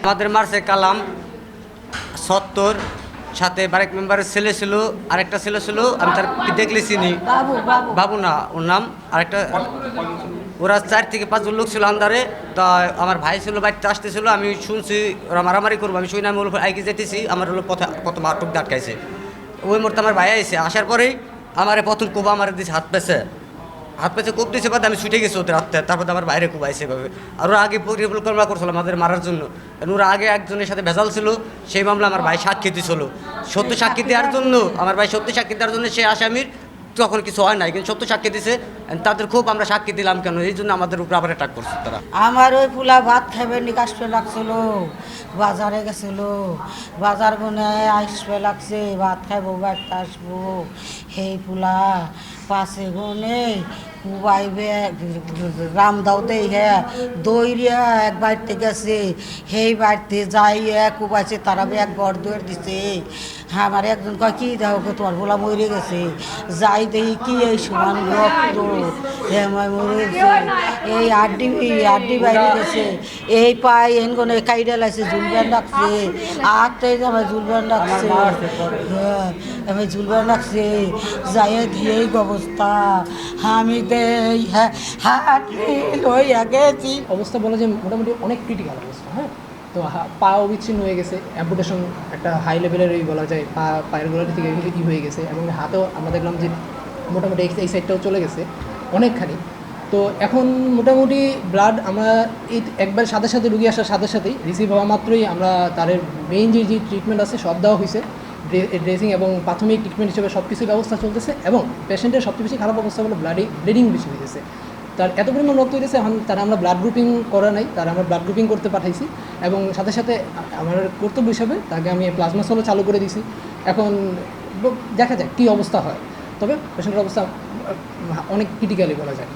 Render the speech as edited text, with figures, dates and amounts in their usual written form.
আমাদের মারছে কালাম ৭০, সাথে বারেক মেম্বারের ছেলে ছিল, আরেকটা ছেলে ছিল, আমি তার দেখলে চিনি, বাবু না ওর নাম, আরেকটা। ওরা ৪ থেকে ৫ জন লোক ছিল আন্দারে। তা আমার ভাই ছিল, বাড়িতে আসতেছিল, আমি শুনছি ওরা মারামারি করবো, আমি শুনি আমি ওর আগে যেতেছি, আমার হলো প্রথম আটক আটকাইছে। ওই মুহূর্তে আমার ভাই আইসে, আসার পরেই আমার প্রথম কোবা আমার দিয়েছে হাত পেছে কোপ দিয়েছে, বাদ আমি ছুটে গেছি ওদের হাতে। তারপর আমার বাইরে খুব আইসে এভাবে। আর ওরা আগে পরিকল্পনা করছিল আমাদের মারার জন্য, কারণ ওরা আগে একজনের সাথে ভেজাল ছিল, সেই মামলা আমার ভাই সাক্ষী দিয়েছিল। সত্য সাক্ষী দেওয়ার জন্য, আমার ভাই সত্য সাক্ষী দেওয়ার জন্য সে আসামির তখন কিছু হয় নাই, কিন্তু সত্য সাক্ষী দিছে। তাদের খুব আমরা সাক্ষী দিলাম কেন, এই জন্য আমাদের উপরে আবার অ্যাটাক করছে তারা। আমার ওই পোলা ভাত খাইবে নি আসবে লাগছিল, বাজারে গেছিল, বাজার গুনে আসবে লাগছে, ভাত খাইবো বাড়িতে আসবো। সেই পোলা পাশে গুনে কুবাইবে রাম দাও দেই হ্যাঁ দইরিয়া এক বাড়িতে গেছে, সেই বাড়িতে যাইয়া কুবাইছে, তারা এক গড় দৌড় দিছে। হ্যাঁ আমার একজন কয় কী দেখো তোমার পোলা মরে গেছে, যাই দেখি কি এই সমান রক্ত, হ্যাঁ মরে গেছে, এই আড্ডি বাইরে গেছে, এই পায়ে এনগনে কাইডা লাগছে, জুলবান ডাকছে, আটটাই আমার জুলবান ডাকছে, হ্যাঁ আমি জুলবান ডাকছে, যাইয়ে দিয়ে অবস্থা আমি দেই হ্যাঁ হাঁটি লইয়া গেছি। অবস্থা বলা যে মোটামুটি অনেক ক্রিটিক্যাল অবস্থা। হ্যাঁ, তো পাও বিচ্ছিন্ন হয়ে গেছে, অ্যাম্পুটেশন একটা হাই লেভেলেরই বলা যায়, পায়ের গোড়াটি থেকে হয়ে গেছে, এবং হাতেও আমরা দেখলাম যে মোটামুটি এই সাইডটাও চলে গেছে অনেকখানি। তো এখন মোটামুটি ব্লাড আমরা এই একবার সাথে সাথে রুগী আসার সাথে সাথেই রিসিভ হওয়া মাত্রই আমরা তার মেইন যে ট্রিটমেন্ট আছে সব দেওয়া হয়েছে, ড্রেসিং এবং প্রাথমিক ট্রিটমেন্ট হিসেবে সব কিছুর ব্যবস্থা চলতেছে। এবং পেশেন্টের সবচেয়ে বেশি খারাপ অবস্থা হলো ব্লিডিং বেশি হয়েছে, তার এত পরিমাণ রক্ত হয়েছে, এখন তারা আমরা ব্লাড গ্রুপিং করা নাই, তারা আমরা ব্লাড গ্রুপিং করতে পাঠাইছি, এবং সাথে সাথে আমার কর্তব্য হিসাবে তাকে আমি প্লাজমা সেলও চালু করে দিছি। এখন দেখা যায় কী অবস্থা হয়, তবে পেশেন্টের অবস্থা অনেক ক্রিটিক্যালি বলা যায়।